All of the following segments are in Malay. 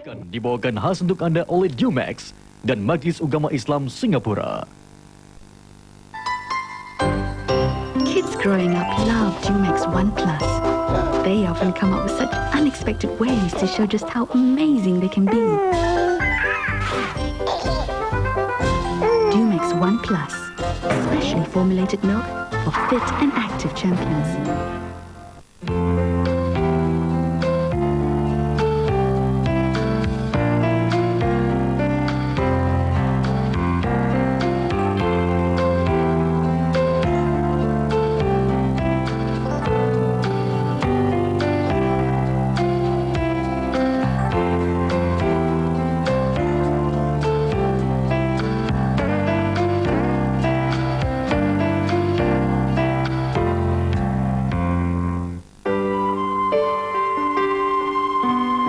Dibawakan khas untuk anda oleh Dumex dan Majlis Ugama Islam Singapura. Kids growing up love Dumex One Plus. They often come up with such unexpected ways to show just how amazing they can be. Dumex One Plus, specially formulated milk for fit and active champions.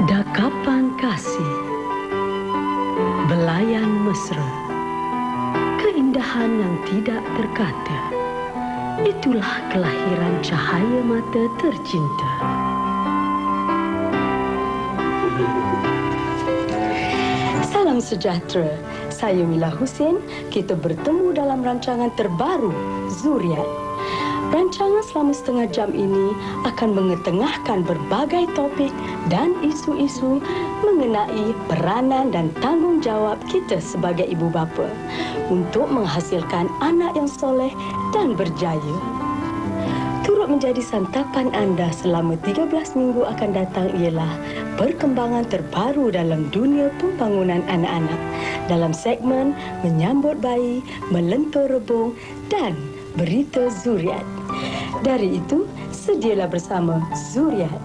Dakapan kasih, belayan mesra, keindahan yang tidak terkata. Itulah kelahiran cahaya mata tercinta. Salam sejahtera, saya Mila Hussein. Kita bertemu dalam rancangan terbaru, Zuriat. Rancangan selama setengah jam ini akan mengetengahkan berbagai topik dan isu-isu mengenai peranan dan tanggungjawab kita sebagai ibu bapa untuk menghasilkan anak yang soleh dan berjaya. Turut menjadi santapan anda selama 13 minggu akan datang ialah perkembangan terbaru dalam dunia pembangunan anak-anak dalam segmen Menyambut Bayi, Melentur Rebung dan Berita Zuriat. Dari itu, sedialah bersama Zuriat.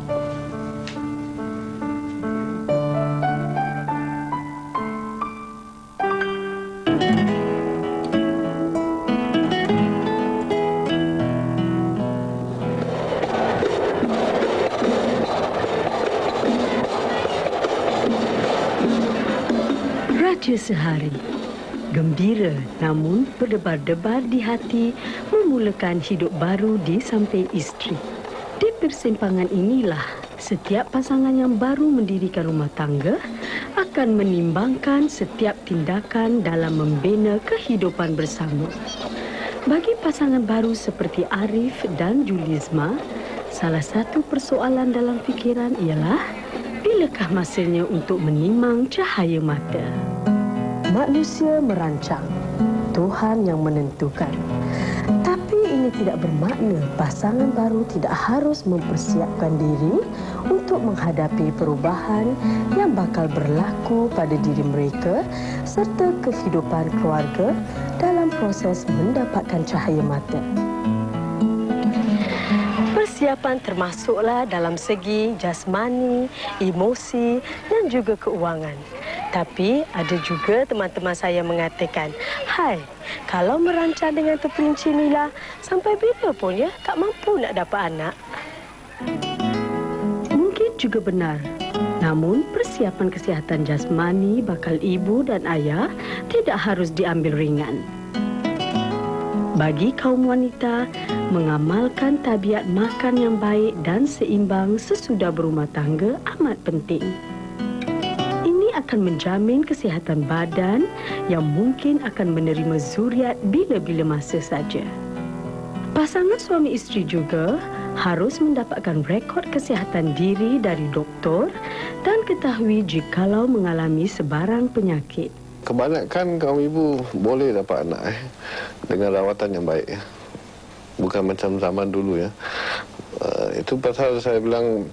Raja sehari, gembira namun berdebar-debar di hati memulakan hidup baru di samping isteri. Di persimpangan inilah setiap pasangan yang baru mendirikan rumah tangga akan menimbangkan setiap tindakan dalam membina kehidupan bersama. Bagi pasangan baru seperti Arif dan Julizma, salah satu persoalan dalam fikiran ialah bilakah masanya untuk menimang cahaya mata. Manusia merancang, Tuhan yang menentukan. Tapi ini tidak bermakna pasangan baru tidak harus mempersiapkan diri untuk menghadapi perubahan yang bakal berlaku pada diri mereka serta kehidupan keluarga dalam proses mendapatkan cahaya mata. Persiapan termasuklah dalam segi jasmani, emosi dan juga keuangan. Tapi ada juga teman-teman saya mengatakan, hai, kalau merancang dengan terperinci Mila, sampai bila pun ya tak mampu nak dapat anak. Mungkin juga benar. Namun persiapan kesihatan jasmani bakal ibu dan ayah tidak harus diambil ringan. Bagi kaum wanita, mengamalkan tabiat makan yang baik dan seimbang sesudah berumah tangga amat penting. Ini akan menjamin kesihatan badan yang mungkin akan menerima zuriat bila-bila masa saja. Pasangan suami isteri juga harus mendapatkan rekod kesihatan diri dari doktor dan ketahui jikalau mengalami sebarang penyakit. Kebanyakan kaum ibu boleh dapat anak dengan rawatan yang baik. Bukan macam zaman dulu ya. Itu pasal saya bilang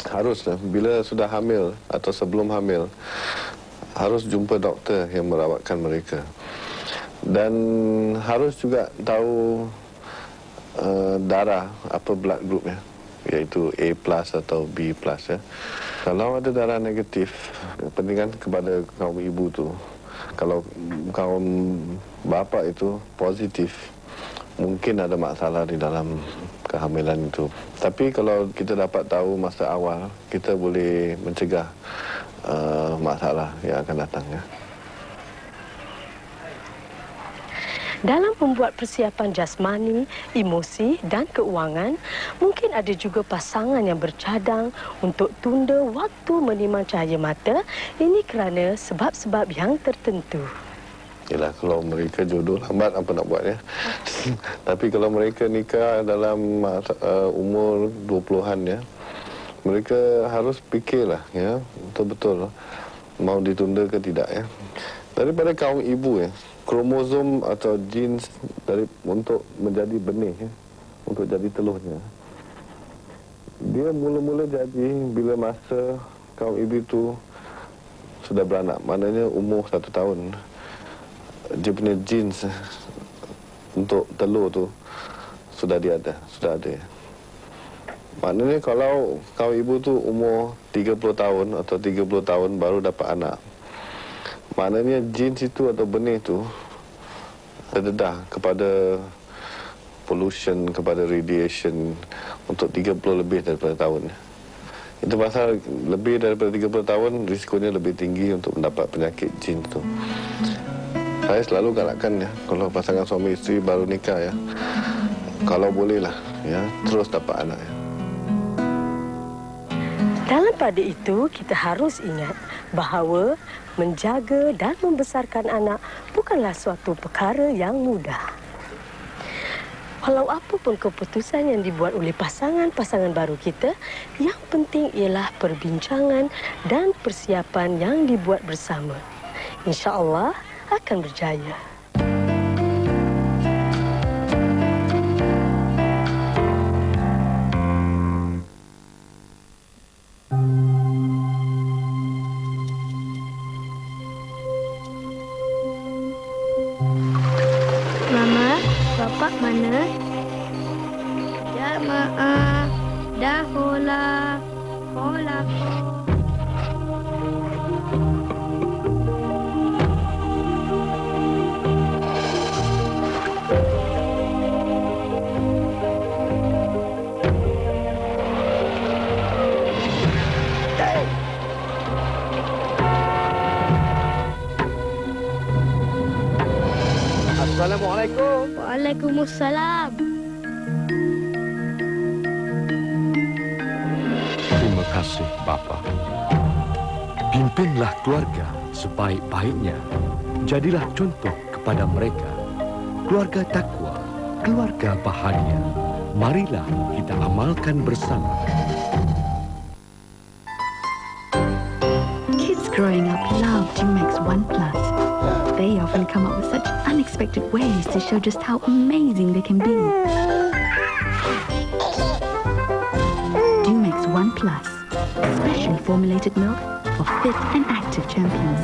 haruslah bila sudah hamil atau sebelum hamil harus jumpa doktor yang merawatkan mereka. Dan harus juga tahu darah apa blood group ya, iaitu A+ atau B+ ya. Kalau ada darah negatif, pentingan kepada kaum ibu tu. Kalau kaum bapa itu positif, mungkin ada masalah di dalam kehamilan itu. Tapi kalau kita dapat tahu masa awal, kita boleh mencegah masalah yang akan datang ya. Dalam membuat persiapan jasmani, emosi dan keuangan, mungkin ada juga pasangan yang bercadang untuk tunda waktu menimang cahaya mata. Ini kerana sebab-sebab yang tertentu. Yalah, kalau mereka jodoh lambat apa nak buat ya. Tapi kalau mereka nikah dalam umur 20-an ya, mereka harus fikirlah ya, betul-betul mau ditunda ke tidak ya. Daripada kaum ibu ya, kromosom atau genes untuk menjadi benih ya, untuk jadi telurnya. Dia mula-mula jadi bila masa kaum ibu itu sudah beranak, maknanya umur 1 tahun. Dia punya genes untuk telur tu sudah ada ya. Maknanya kalau kaum ibu tu umur 30 tahun atau 30 tahun baru dapat anak, maknanya genes itu atau benih itu terdedah kepada pollution, kepada radiation untuk 30 lebih daripada tahun. Itu pasal lebih daripada 30 tahun risikonya lebih tinggi untuk mendapat penyakit genes itu. Saya selalu galakkan ya, kalau pasangan suami isteri baru nikah ya, kalau bolehlah ya, terus dapat anak ya. Dalam pada itu, kita harus ingat bahawa menjaga dan membesarkan anak bukanlah suatu perkara yang mudah. Walau apapun keputusan yang dibuat oleh pasangan-pasangan baru kita, yang penting ialah perbincangan dan persiapan yang dibuat bersama. InsyaAllah akan berjaya. Mama, Bapak mana? Jamaah, dah hola, hola. Assalamualaikum. Waalaikumsalam. Terima kasih, Bapa. Pimpinlah keluarga sebaik-baiknya. Jadilah contoh kepada mereka. Keluarga takwa, keluarga bahagia. Marilah kita amalkan bersama. Kids growing up love Jumex 1 Plus. They often come up with such unexpected ways to show just how amazing they can be. Jumex 1 Plus, specially formulated milk for fit and active champions.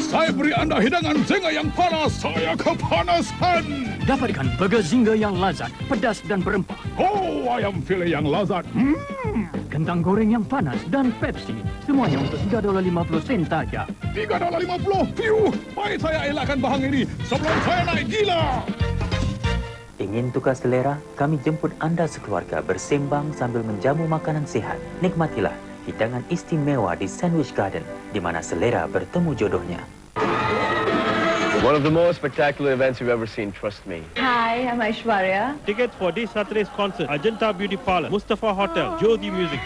Saya beri anda hidangan Zingga yang panas. Saya kepanasan. Dapatkan burger Zingga yang lazat, pedas dan berempah. Oh, ayam filet yang lazat. Kentang goreng yang panas dan Pepsi. Semuanya untuk $3.50 saja. $3.50. Piu. Baik saya elakkan bahan ini sebelum saya naik gila. Ingin tukar selera? Kami jemput anda sekeluarga bersembang sambil menjamu makanan sihat. Nikmatilah hidangan istimewa di Sandwich Garden, di mana selera bertemu jodohnya. One of the most spectacular events you've ever seen, trust me. Hi, I'm Aishwarya. Tickets for this Saturday's concert, Ajanta Beauty Parlour, Mustafa Hotel, Jyothi Music.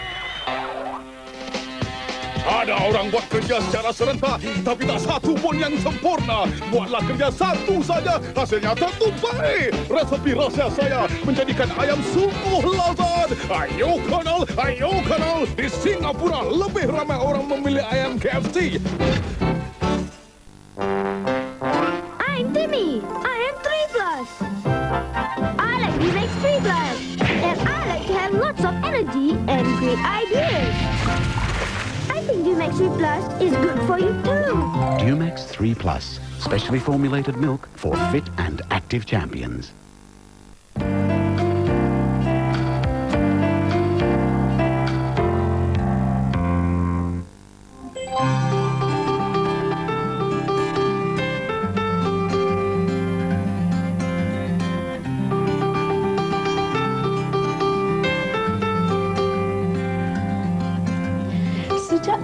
Ada orang buat kerja secara serentak, tapi tak satu pun yang sempurna. Buatlah kerja satu saja, hasilnya tentu baik. Resepi rahsia saya menjadikan ayam sungguh lazat. Ayo kenal. Di Singapura lebih ramai orang memilih ayam KFC. I'm Timmy. I am 3 Plus. I like Jumex 3 Plus. And I like to have lots of energy and great ideas. I think Jumex 3 Plus is good for you too. Jumex 3 Plus, specially formulated milk for fit and active champions.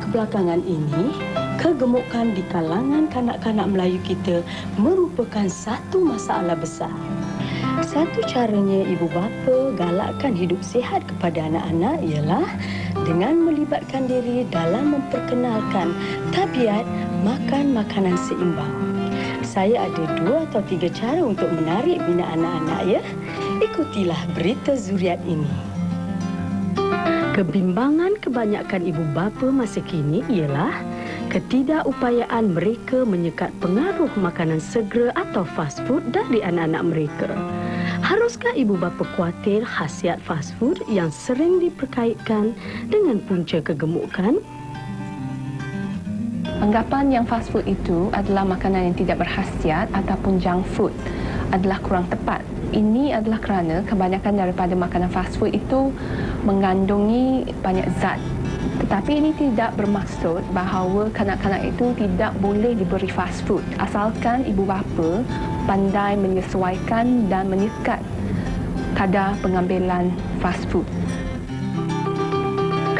Belakangan ini, kegemukan di kalangan kanak-kanak Melayu kita merupakan satu satu masalah besar. Satu caranya ibu bapa galakkan hidup sihat kepada anak-anak ialah dengan melibatkan diri dalam memperkenalkan tabiat makan makanan seimbang. Saya ada 2 atau 3 cara untuk menarik minat anak-anak ya. Ikutilah berita Zuriat ini. Kebimbangan kebanyakan ibu bapa masa kini ialah ketidakupayaan mereka menyekat pengaruh makanan segera atau fast food dari anak-anak mereka. Haruskah ibu bapa khawatir khasiat fast food yang sering diperkaitkan dengan punca kegemukan? Anggapan yang fast food itu adalah makanan yang tidak berkhasiat ataupun junk food adalah kurang tepat. Ini adalah kerana kebanyakan daripada makanan fast food itu mengandungi banyak zat. Tetapi ini tidak bermaksud bahawa kanak-kanak itu tidak boleh diberi fast food. Asalkan ibu bapa pandai menyesuaikan dan menyekat kadar pengambilan fast food.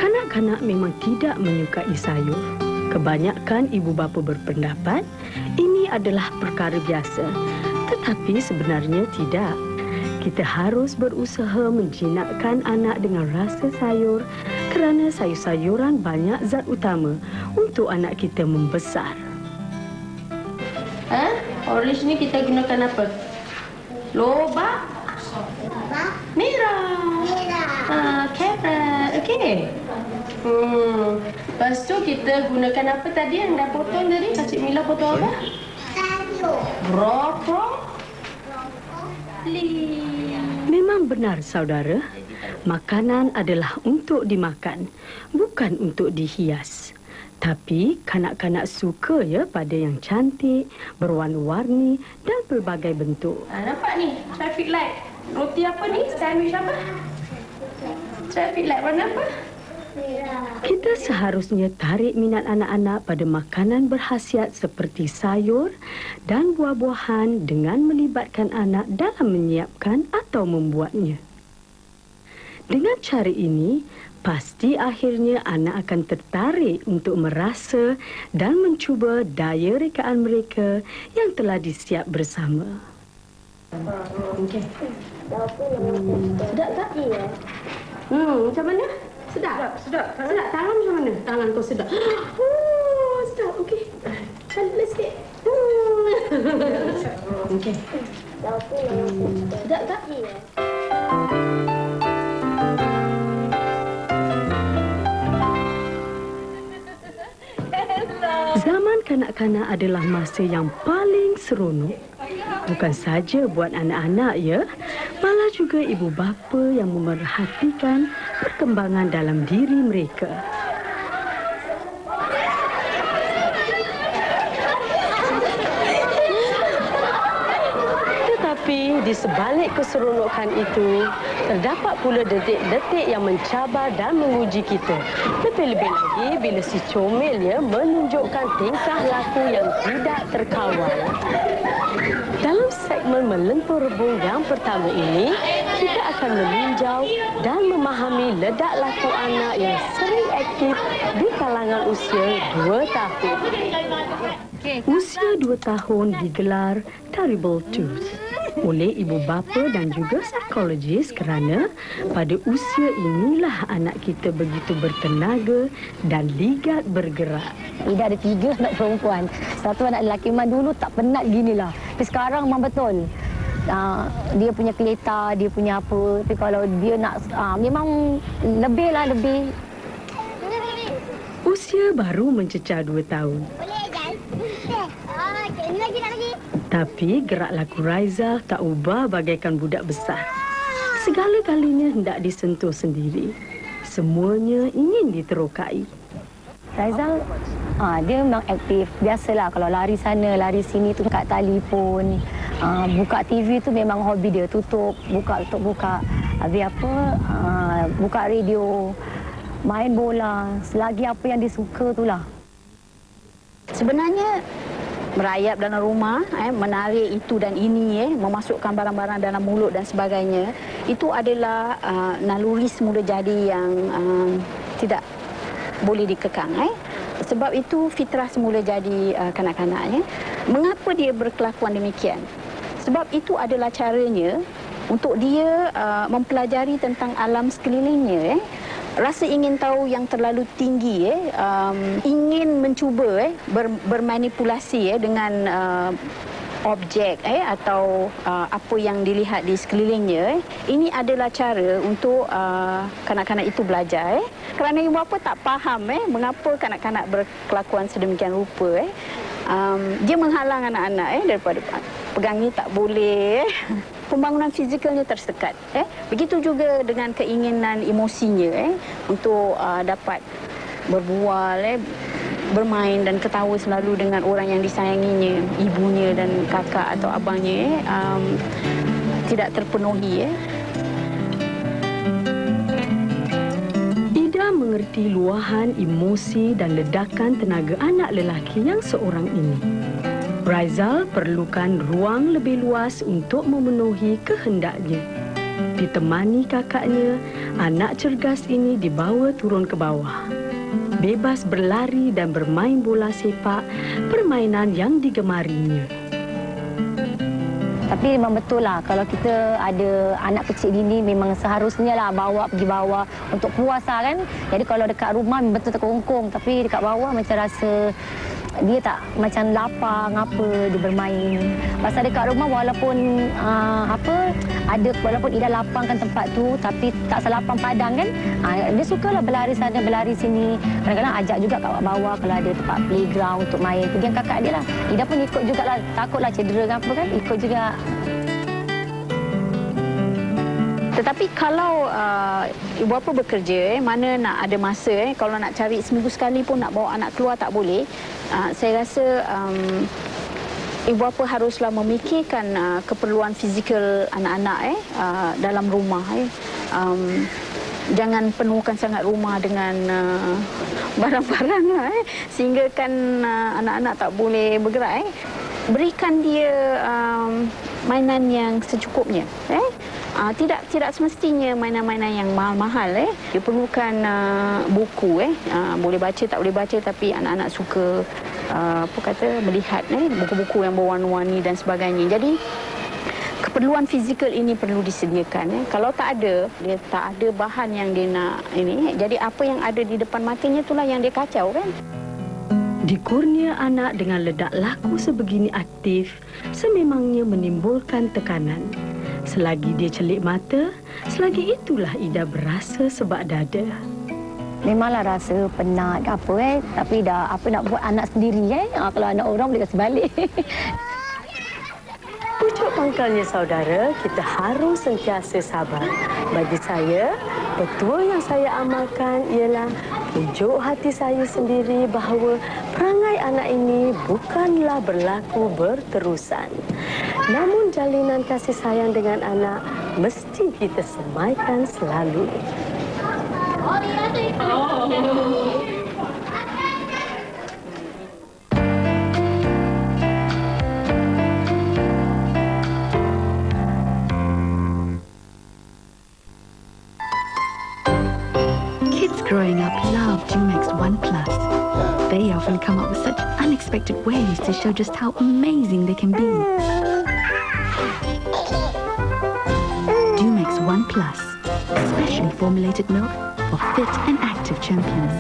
Kanak-kanak memang tidak menyukai sayur. Kebanyakan ibu bapa berpendapat ini adalah perkara biasa. Tetapi sebenarnya tidak. Kita harus berusaha menjinakkan anak dengan rasa sayur kerana sayur-sayuran banyak zat utama untuk anak kita membesar. Orange ni kita gunakan apa? Lobak? Merah. Carrot. Okey. Lepas tu kita gunakan apa tadi yang dah potong tadi? Cik Mila potong apa? Sayur. Brokoli. Memang benar saudara, makanan adalah untuk dimakan, bukan untuk dihias. Tapi kanak-kanak suka ya pada yang cantik, berwarna-warni dan berbagai bentuk. Nampak ni, traffic light. Roti apa ni? Sandwich apa? Traffic light warna apa? Kita seharusnya tarik minat anak-anak pada makanan berkhasiat seperti sayur dan buah-buahan dengan melibatkan anak dalam menyiapkan atau membuatnya. Dengan cara ini, pasti akhirnya anak akan tertarik untuk merasa dan mencuba daya rekaan mereka yang telah disiap bersama. Okey. Sedap tak? Macam mana? Sedap. Sedap. Tangan macam mana? Tangan kau sedap. Sedap. Okey. Cantik sikit. Okey. Sedap tak? Zaman kanak-kanak adalah masa yang paling seronok. Bukan saja buat anak-anak ya, malah juga ibu bapa yang memerhatikan perkembangan dalam diri mereka. Tetapi di sebalik keseronokan itu, terdapat pula detik-detik yang mencabar dan menguji kita. Lebih-lebih lagi bila si comelnya menunjukkan tingkah laku yang tidak terkawal. Dalam segmen Melempur Rebung yang pertama ini, kita akan meninjau dan memahami ledak laku anak yang sering aktif di kalangan usia 2 tahun. Usia 2 tahun digelar Terrible Twos oleh ibu bapa dan juga psikologis kerana pada usia inilah anak kita begitu bertenaga dan ligat bergerak. Ida ada 3 anak perempuan. Satu anak lelaki memang dulu tak penat ginilah. Tapi sekarang memang betul. Dia punya kereta, dia punya apa. Tapi kalau dia nak memang lebih. Usia baru mencecah 2 tahun. Tapi gerak laku Raizal tak ubah bagaikan budak besar. Segala-galanya hendak disentuh sendiri. Semuanya ingin diterokai. Raizal, dia memang aktif. Biasalah kalau lari sana, lari sini tu kat telefon. Buka TV tu memang hobi dia. Tutup, buka. Habis apa, buka radio. Main bola. Selagi apa yang dia suka itulah. Sebenarnya merayap dalam rumah, menarik itu dan ini, memasukkan barang-barang dalam mulut dan sebagainya, itu adalah naluri semula jadi yang tidak boleh dikekang. Sebab itu fitrah semula jadi kanak-kanak. Mengapa dia berkelakuan demikian? Sebab itu adalah caranya untuk dia mempelajari tentang alam sekelilingnya. Rasa ingin tahu yang terlalu tinggi, ingin mencuba bermanipulasi dengan objek atau apa yang dilihat di sekelilingnya. Ini adalah cara untuk kanak-kanak itu belajar. Kerana ibu bapa tak faham mengapa kanak-kanak berkelakuan sedemikian rupa. Dia menghalang anak-anak daripada pegang ni tak boleh. Pembangunan fizikalnya tersekat. Begitu juga dengan keinginan emosinya untuk dapat berbual, bermain dan ketawa selalu dengan orang yang disayanginya, ibunya dan kakak atau abangnya, tidak terpenuhi. Ida mengerti luahan emosi dan ledakan tenaga anak lelaki yang seorang ini. Raizal perlukan ruang lebih luas untuk memenuhi kehendaknya. Ditemani kakaknya, anak cergas ini dibawa turun ke bawah. Bebas berlari dan bermain bola sepak, permainan yang digemarinya. Tapi memang betul lah, kalau kita ada anak kecil ini memang seharusnya lah bawa pergi bawah untuk puasa kan. Jadi kalau dekat rumah betul terkongkong, tapi dekat bawah macam rasa dia tak macam lapang dia bermain. Pasal dekat rumah walaupun ada walaupun Ida lapangkan tempat tu tapi tak selapang padang kan. Dia sukalah berlari sana berlari sini. Kadang-kadang ajak juga kat bawah kalau ada tempat playground untuk main. Pergi dengan kakak dia lah. Ida pun ikut jugalah, takutlah cedera ke apa kan, ikut juga. Tetapi kalau ibu bapa bekerja, mana nak ada masa, kalau nak cari seminggu sekali pun nak bawa anak keluar tak boleh. Saya rasa ibu bapa haruslah memikirkan keperluan fizikal anak-anak dalam rumah. Jangan penuhkan sangat rumah dengan barang-barang sehingga kan anak-anak tak boleh bergerak. Berikan dia mainan yang secukupnya. Tidak semestinya mainan-mainan yang mahal-mahal. Dia perlukan buku. Boleh baca tak boleh baca tapi anak-anak suka melihat buku-buku yang berwarna-warni dan sebagainya. Jadi keperluan fizikal ini perlu disediakan. Kalau tak ada, dia tak ada bahan yang dia nak ini. Jadi apa yang ada di depan matanya itulah yang dia kacau kan. Dikurnia anak dengan ledak laku sebegini aktif sememangnya menimbulkan tekanan. Selagi dia celik mata, selagi itulah Ida berasa sebab dada. Memanglah rasa penat tapi dah apa nak buat anak sendiri kalau anak orang boleh kasi balik. Pucuk pangkalnya saudara, kita harus sentiasa sabar. Bagi saya, petua yang saya amalkan ialah pujuk hati saya sendiri bahawa perangai anak ini bukanlah berlaku berterusan. Namun jalinan kasih sayang dengan anak mesti kita semaikan selalu. Growing up love Jumex 1 Plus. They often come up with such unexpected ways to show just how amazing they can be. Jumex 1 Plus, specially formulated milk for fit and active champions.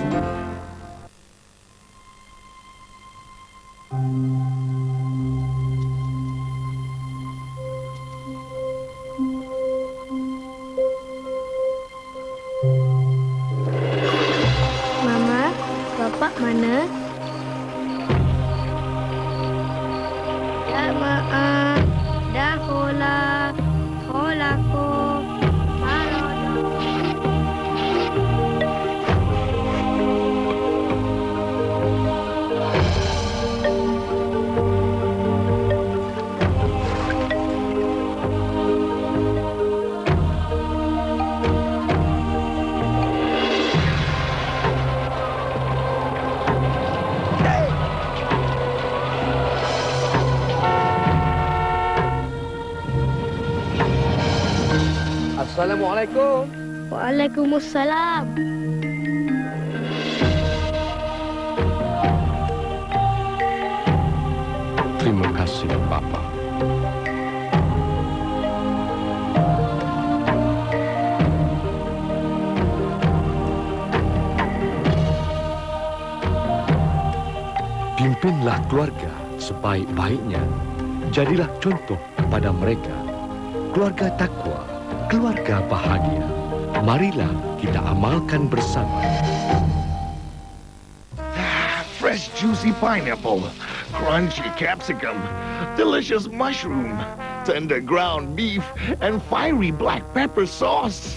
Bapak mana? Ya maaf, dah hola ko. Assalamualaikum. Waalaikumsalam. Terima kasih, Bapa. Pimpinlah keluarga sebaik-baiknya. Jadilah contoh kepada mereka. Keluarga takwa, keluarga bahagia. Marilah kita amalkan bersama. Fresh juicy pineapple, crunchy capsicum, delicious mushroom, tender ground beef, and fiery black pepper sauce.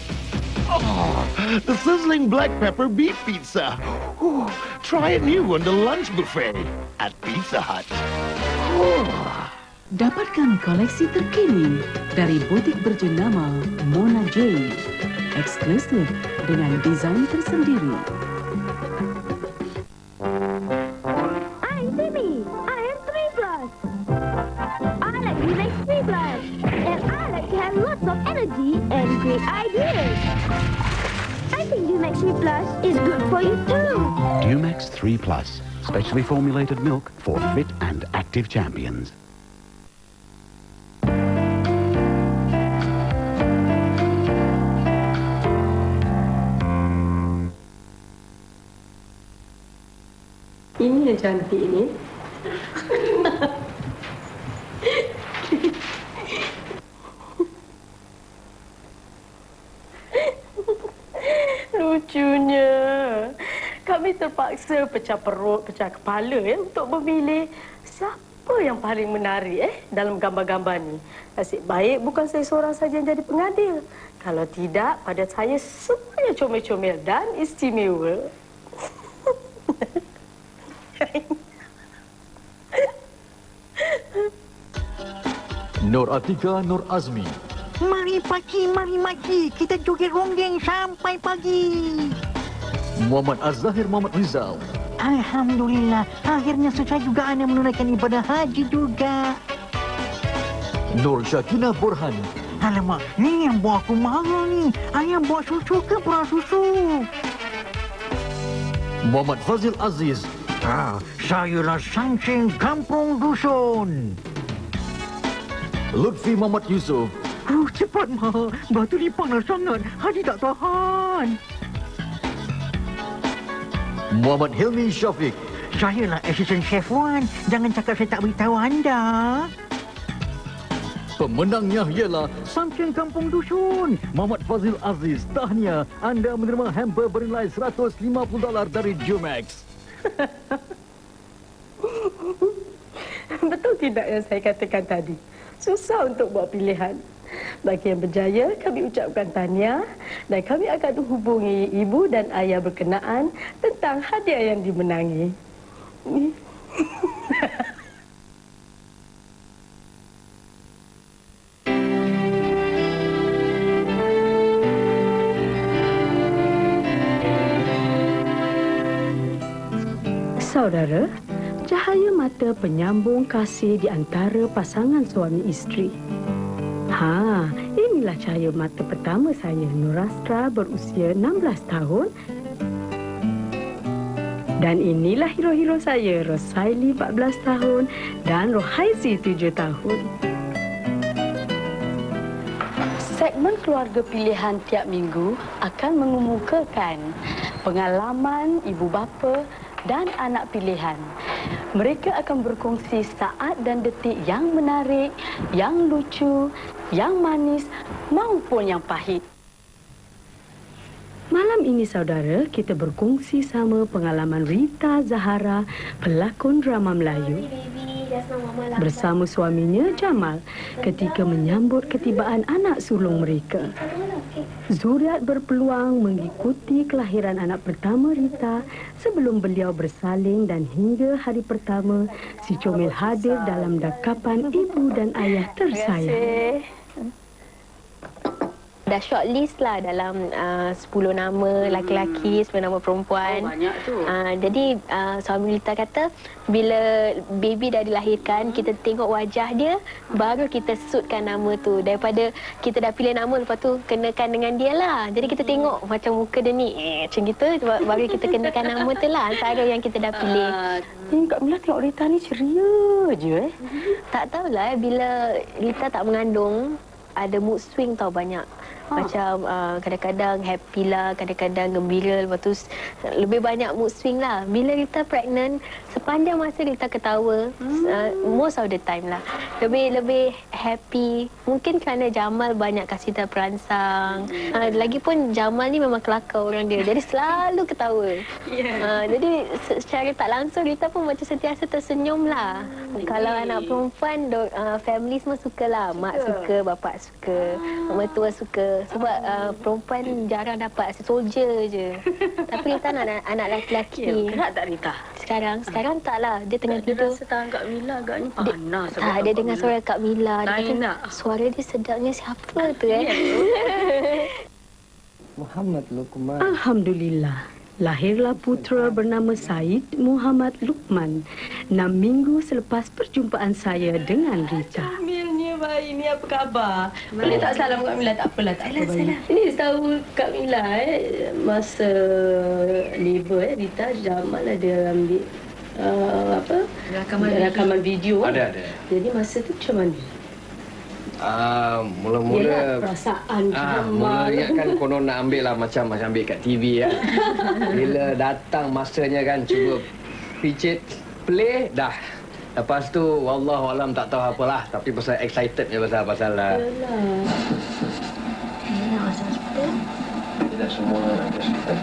Oh, the sizzling black pepper beef pizza. Ooh, try it new on the lunch buffet at Pizza Hut. Dapatkan koleksi terkini dari butik berjenama Mona Jane. Eksklusif dengan desain tersendiri. I'm Timmy. I am 3 plus. I like Dumex 3 plus. And I like to have lots of energy and great ideas. I think Dumex 3 plus is good for you too. Dumex 3 Plus, specially formulated milk for fit and active champions. Ini yang cantik ni. Lucunya. Kami terpaksa pecah perut, pecah kepala untuk memilih siapa yang paling menarik dalam gambar-gambar ni. Nasib baik bukan saya seorang saja yang jadi pengadil. Kalau tidak, pada saya semuanya comel-comel dan istimewa. Nur Atika Nur Azmi. Mari pagi, kita joget ronggeng sampai pagi. Muhammad Az-Zahir Muhammad Rizal. Alhamdulillah, akhirnya selesai juga anda menunaikan ibadah haji juga. Nur Syakina Burhani. Alamak, ni yang buat aku marah ni. Ayam buat susu ke perah susu? Muhammad Fazil Aziz. Sayalah Samseng Kampung Dusun. Lutfi Muhammad Yusuf. Cepat, Mak. Batu ni panas sangat. Haji tak tahan. Muhammad Hilmi Syafiq. Sayalah Assistant Chef Wan. Jangan cakap saya tak beritahu anda. Pemenangnya ialah Samseng Kampung Dusun. Muhammad Fazil Aziz. Tahniah, anda menerima hamper bernilai $150 dari Dumex. Betul tidak yang saya katakan tadi? Susah untuk buat pilihan. Bagi yang berjaya, kami ucapkan tahniah dan kami akan hubungi ibu dan ayah berkenaan tentang hadiah yang dimenangi. Saudara, cahaya mata penyambung kasih di antara pasangan suami isteri. Inilah cahaya mata pertama saya, Nurastra, berusia 16 tahun. Dan inilah hero-hero saya, Rosaili 14 tahun dan Rohaizi 7 tahun. Segmen keluarga pilihan tiap minggu akan mengemukakan pengalaman ibu bapa dan anak pilihan. Mereka akan berkongsi saat dan detik yang menarik, yang lucu, yang manis maupun yang pahit. Malam ini, saudara, kita berkongsi sama pengalaman Rita Zahara, pelakon drama Melayu, bersama suaminya Jamal ketika menyambut ketibaan anak sulung mereka. Zuriat berpeluang mengikuti kelahiran anak pertama Rita sebelum beliau bersalin dan hingga hari pertama si comel hadir dalam dakapan ibu dan ayah tersayang. Dah shortlist lah dalam 10 nama laki-laki, 10 nama perempuan. Banyak tu. Jadi suami Rita kata bila baby dah dilahirkan, kita tengok wajah dia, baru kita suitkan nama tu. Daripada kita dah pilih nama, lepas tu kenakan dengan dia lah. Jadi kita tengok macam muka dia ni, macam gitu, baru kita kenakan nama tu lah, antara yang kita dah pilih. Kak Mila tengok Rita ni ceria je. Tak tahulah bila Rita tak mengandung, ada mood swing tau banyak. Macam kadang-kadang happy lah, kadang-kadang gembira. Lepas tu lebih banyak mood swing lah. Bila Rita pregnant, sepanjang masa Rita ketawa. Most of the time lah. Lebih happy. Mungkin kerana Jamal banyak kasih tahu perangsang. Lagipun Jamal ni memang kelakar orang dia. Jadi selalu ketawa. Jadi secara tak langsung Rita pun macam sentiasa tersenyum lah. Kalau anak perempuan, family semua suka lah. Mak suka, bapak suka, mertua suka. Sebab perempuan jarang dapat, soldier je. Tapi Rita nak anak lelaki. Kerak tak Rita? Sekarang tak lah. Dia tengah tidur. Dia rasa Kak Mila agaknya panas. Dia dengar suara Kak Mila. Dia kata, suara dia sedapnya siapa tu Muhammad Luqman. Alhamdulillah. Lahirlah putera bernama Said Muhammad Luqman 6 minggu selepas perjumpaan saya dengan Rita. Camilnya bayi ni, apa khabar? Boleh tak salam Kak Mila? Tak apalah, tak apa bayi. Ini tahu Kak Mila masa labor Rita, Jamal ada ambil rakaman video. Ada. Jadi masa tu macam mana? Mula-mula perasaan mula kan konon nak ambil lah macam ambil kat TV kan. Bila datang masanya kan cuba picit play dah. Lepas tu wallahualam tak tahu apalah, tapi pasal excited je pasal Tidak semua ada hospital.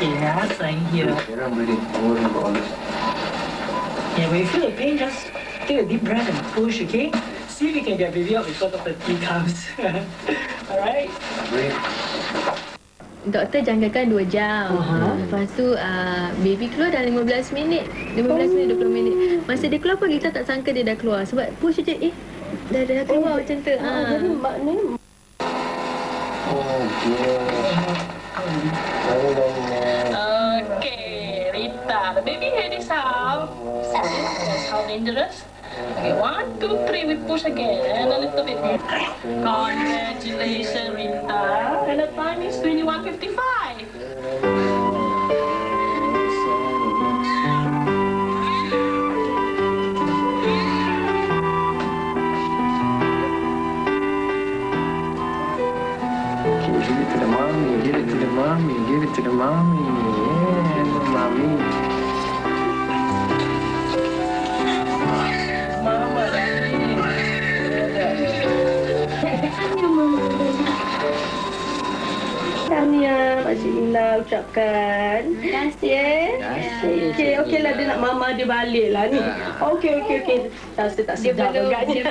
Yeah, same here. I'm really worried about all this. Yeah, when you feel the pain, just take a deep breath and push, okay? See if you can get baby out before the tea comes. Alright? Doktor jangkakan 2 jam. Lepas tu baby keluar dalam 15 minit. 15 minit, 20 minit. Masa dia keluar pun kita tak sangka dia dah keluar. Sebab push je, dah keluar macam tu. Jadi maknanya... Okay, Rita, the baby head is out. That's how dangerous. Okay, 1, 2, 3, we push again, and a little bit more. Congratulations, Rita. And the time is 21:55. Give it to the mommy, give it to the mommy, give it to the mommy. Yeah, mommy. Tahniah Makcik Mila ucapkan. Terima kasih. Okey lah, dia nak mama dia balik lah ni. Okey. Tak sedap agaknya.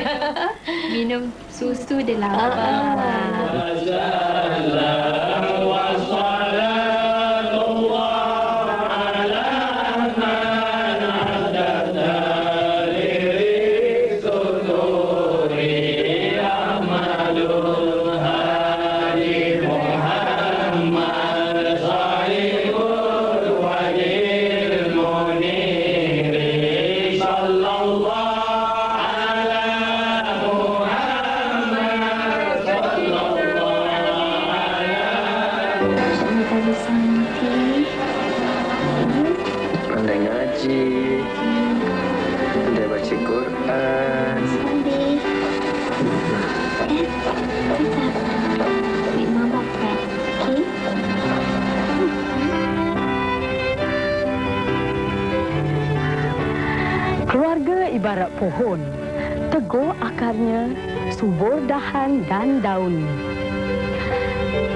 Minum susu dia lah. Pandai ngaji, pandai baca Quran. Keluarga ibarat pohon, teguh akarnya, subur dahan dan daunnya.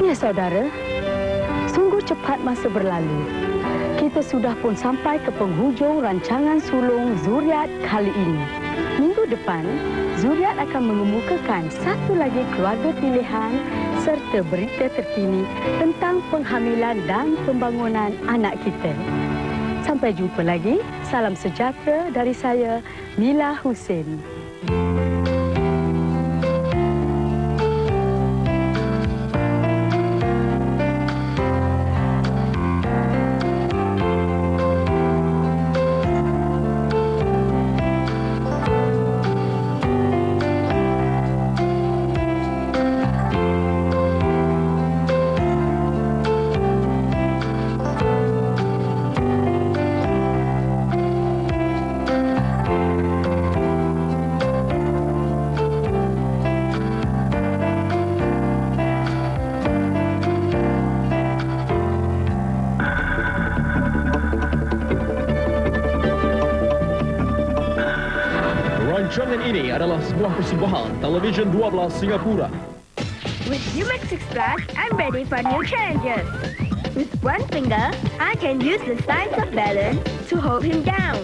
Ya saudara, sungguh cepat masa berlalu. Kita sudah pun sampai ke penghujung rancangan sulung Zuriat kali ini. Minggu depan, Zuriat akan mengemukakan satu lagi keluarga pilihan serta berita terkini tentang penghamilan dan pembangunan anak kita. Sampai jumpa lagi. Salam sejahtera dari saya, Mila Hussein. Rancangan ini adalah sebuah persembahan Television 12 Singapura. With Umax 6 Plus, I'm ready for new challenges. With one finger, I can use the science of balance to hold him down.